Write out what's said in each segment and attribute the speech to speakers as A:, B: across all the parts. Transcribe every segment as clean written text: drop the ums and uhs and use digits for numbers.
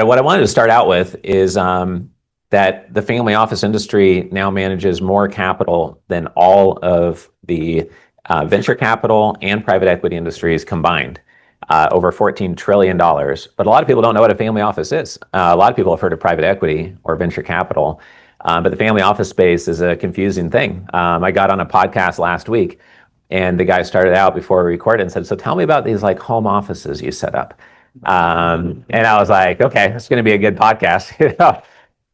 A: But what I wanted to start out with is that the family office industry now manages more capital than all of the venture capital and private equity industries combined, over $14 trillion. But a lot of people don't know what a family office is. A lot of people have heard of private equity or venture capital, but the family office space is a confusing thing. I got on a podcast last week, and the guy started out before we recorded and said, "So tell me about these like home offices you set up." And I was like, "Okay, it's going to be a good podcast."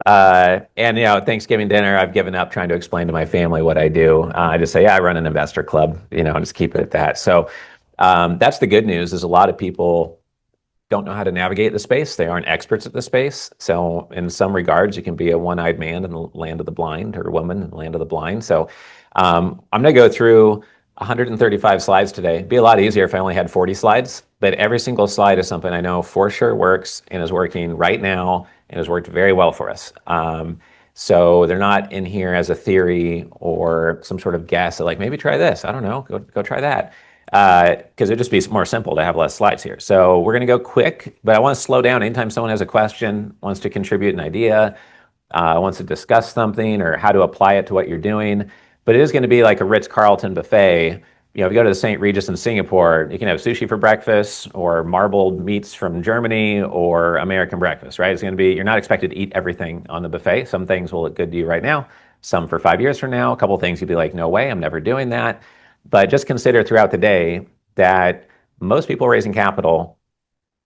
A: And Thanksgiving dinner, I've given up trying to explain to my family what I do. I just say, "Yeah, I run an investor club," just keep it at that. So that's the good news. Is a lot of people don't know how to navigate the space. They aren't experts at the space. So in some regards, you can be a one-eyed man in the land of the blind, or a woman in the land of the blind. So I'm going to go through 135 slides today. It'd be a lot easier if I only had 40 slides, but every single slide is something I know for sure works and is working right now and has worked very well for us. So they're not in here as a theory or some sort of guess, like maybe try this. I don't know, go try that. Because it'd just be more simple to have less slides here. So we're going to go quick, but I want to slow down anytime someone has a question, wants to contribute an idea, wants to discuss something or how to apply it to what you're doing. But it is going to be like a Ritz-Carlton buffet. If you go to the St. Regis in Singapore, you can have sushi for breakfast or marbled meats from Germany or American breakfast, right? It's going to be, you're not expected to eat everything on the buffet. Some things will look good to you right now, some for 5 years from now, a couple of things you'd be like, no way, I'm never doing that. But just consider throughout the day that most people raising capital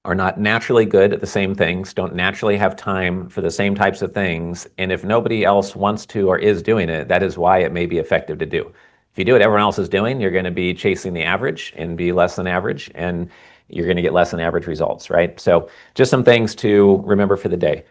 A: are not naturally good at the same things, don't naturally have time for the same types of things. And if nobody else wants to or is doing it, that is why it may be effective to do. If you do what everyone else is doing, you're going to be chasing the average and be less than average, and you're going to get less than average results, right? So just some things to remember for the day.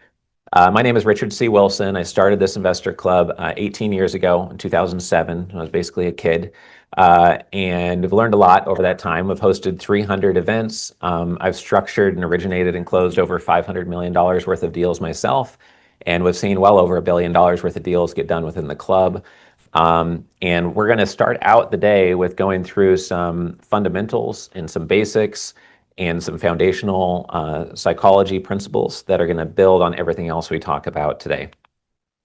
A: My name is Richard C. Wilson. I started this investor club 18 years ago in 2007. I was basically a kid. And I've learned a lot over that time. I've hosted 300 events. I've structured and originated and closed over $500 million worth of deals myself. And we've seen well over $1 billion worth of deals get done within the club. And we're going to start out the day with going through some fundamentals and some basics and some foundational psychology principles that are going to build on everything else we talk about today.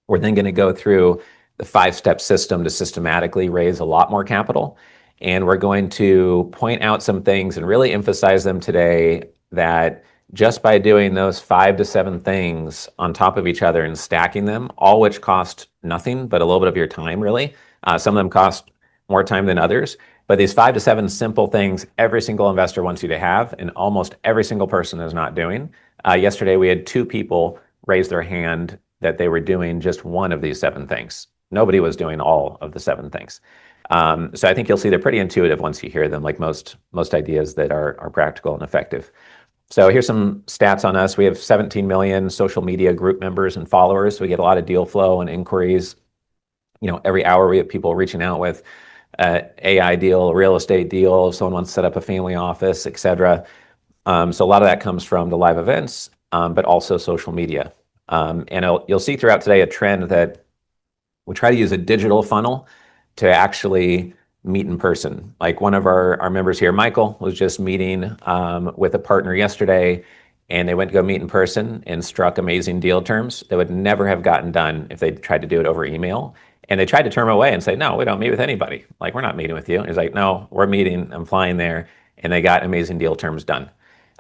A: We're then going to go through the 5-step system to systematically raise a lot more capital. And we're going to point out some things and really emphasize them today, that just by doing those 5 to 7 things on top of each other and stacking them, all which cost nothing but a little bit of your time, really. Some of them cost more time than others. But these 5 to 7 simple things every single investor wants you to have, and almost every single person is not doing. Yesterday, we had 2 people raise their hand that they were doing just one of these 7 things. Nobody was doing all of the 7 things. So I think you'll see they're pretty intuitive once you hear them, like most ideas that are practical and effective. So here's some stats on us. We have 17 million social media group members and followers. So we get a lot of deal flow and inquiries. Every hour we have people reaching out with AI deal, real estate deal, someone wants to set up a family office, etc. So a lot of that comes from the live events, but also social media. And you'll see throughout today a trend that we try to use a digital funnel to actually meet in person. Like one of our members here, Michael, was just meeting with a partner yesterday, and they went to go meet in person and struck amazing deal terms that would never have gotten done if they tried to do it over email. And they tried to turn him away and say, "No, we don't meet with anybody. Like, we're not meeting with you." And he's like, "No, we're meeting. I'm flying there." And they got amazing deal terms done.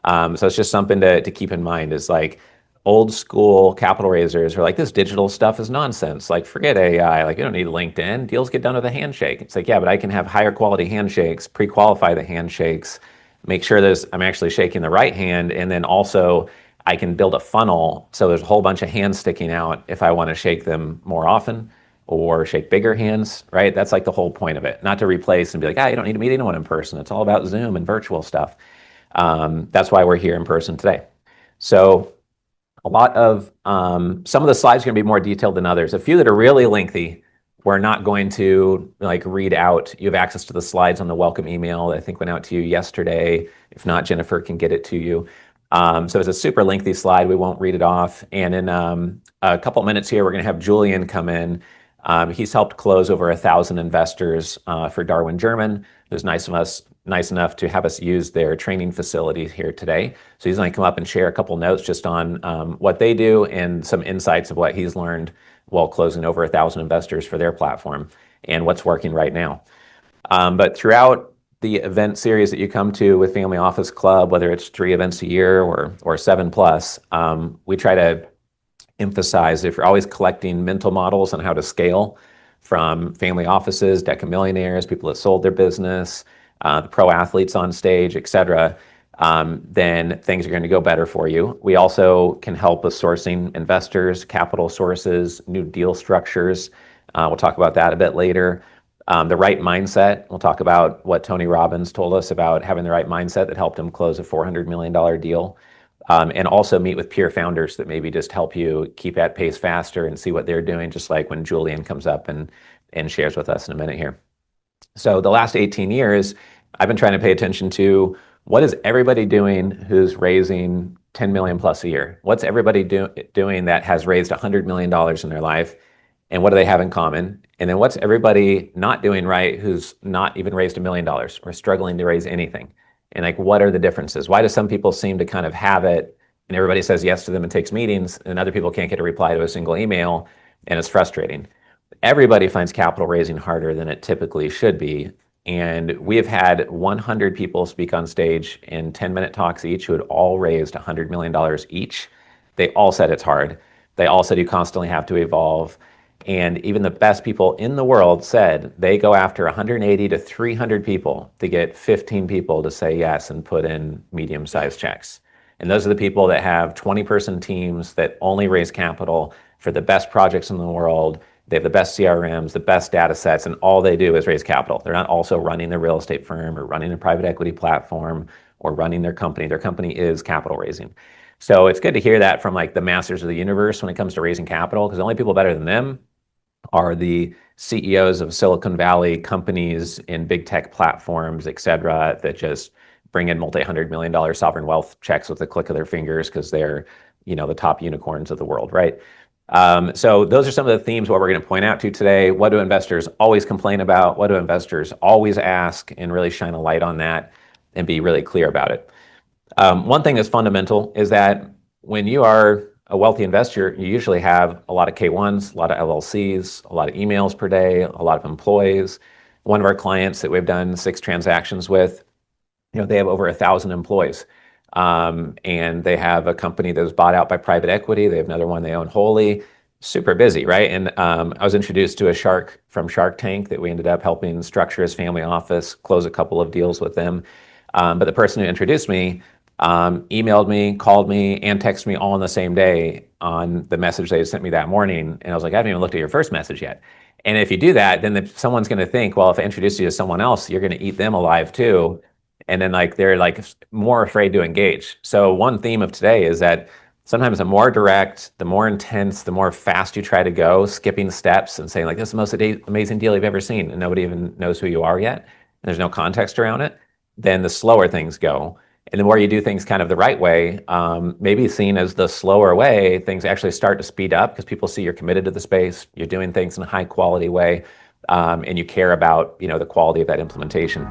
A: So it's just something to keep in mind, is like old school capital raisers are like, this digital stuff is nonsense. Like, forget AI. Like, you don't need LinkedIn. Deals get done with a handshake. It's like, yeah, but I can have higher quality handshakes, pre-qualify the handshakes, make sure I'm actually shaking the right hand. And then also I can build a funnel. So there's a whole bunch of hands sticking out if I want to shake them more often, or shake bigger hands, right? That's like the whole point of it. Not to replace and be like, you don't need to meet anyone in person. It's all about Zoom and virtual stuff. That's why we're here in person today. So a lot of, some of the slides are going to be more detailed than others. A few that are really lengthy, we're not going to read out. You have access to the slides on the welcome email that I think went out to you yesterday. If not, Jennifer can get it to you. So it's a super lengthy slide. We won't read it off. And in a couple minutes here, we're going to have Julian come in. He's helped close over 1,000 investors for Darwin German. It was nice of nice enough to have us use their training facilities here today. So he's going to come up and share a couple notes just on what they do and some insights of what he's learned while closing over 1,000 investors for their platform and what's working right now. But throughout the event series that you come to with Family Office Club, whether it's 3 events a year or 7+, we try to emphasize if you're always collecting mental models on how to scale from family offices, Decamillionaires, people that sold their business, the pro athletes on stage, et cetera, then things are going to go better for you. We also can help with sourcing investors, capital sources, new deal structures. We'll talk about that a bit later. The right mindset. We'll talk about what Tony Robbins told us about having the right mindset that helped him close a $400 million deal. And also meet with peer founders that maybe just help you keep at pace faster and see what they're doing, just like when Julian comes up and shares with us in a minute here. So the last 18 years, I've been trying to pay attention to what is everybody doing who's raising 10 million plus a year? What's everybody doing that has raised $100 million in their life? And what do they have in common? And then what's everybody not doing right who's not even raised $1 million or struggling to raise anything? And like, what are the differences? Why do some people seem to kind of have it and everybody says yes to them and takes meetings, and other people can't get a reply to a single email, and it's frustrating? Everybody finds capital raising harder than it typically should be. And we have had 100 people speak on stage in 10-minute talks each who had all raised $100 million each. They all said it's hard. They all said you constantly have to evolve. And even the best people in the world said they go after 180 to 300 people to get 15 people to say yes and put in medium-sized checks. And those are the people that have 20-person teams that only raise capital for the best projects in the world. They have the best CRMs, the best data sets, and all they do is raise capital. They're not also running their real estate firm or running a private equity platform or running their company. Their company is capital raising. So it's good to hear that from like the masters of the universe when it comes to raising capital, because the only people better than them are the CEOs of Silicon Valley companies and big tech platforms, et cetera, that just bring in multi-$100 million sovereign wealth checks with the click of their fingers because they're, the top unicorns of the world, right? So those are some of the themes what we're going to point out to today. What do investors always complain about? What do investors always ask? And really shine a light on that and be really clear about it. One thing that's fundamental is that when you are a wealthy investor, you usually have a lot of K1s, a lot of LLCs, a lot of emails per day, a lot of employees. One of our clients that we've done 6 transactions with, they have over 1,000 employees. And they have a company that was bought out by private equity. They have another one they own wholly. Super busy, right? And I was introduced to a shark from Shark Tank that we ended up helping structure his family office, close a couple of deals with them. But the person who introduced me emailed me, called me, and texted me all on the same day on the message they had sent me that morning. And I was like, I haven't even looked at your first message yet. And if you do that, then someone's going to think, well, if I introduce you to someone else, you're going to eat them alive too. And then they're more afraid to engage. So one theme of today is that sometimes the more direct, the more intense, the more fast you try to go, skipping steps and saying this is the most amazing deal you've ever seen, and nobody even knows who you are yet, and there's no context around it, then the slower things go. And the more you do things kind of the right way, maybe seen as the slower way, things actually start to speed up because people see you're committed to the space, you're doing things in a high quality way, and you care about the quality of that implementation.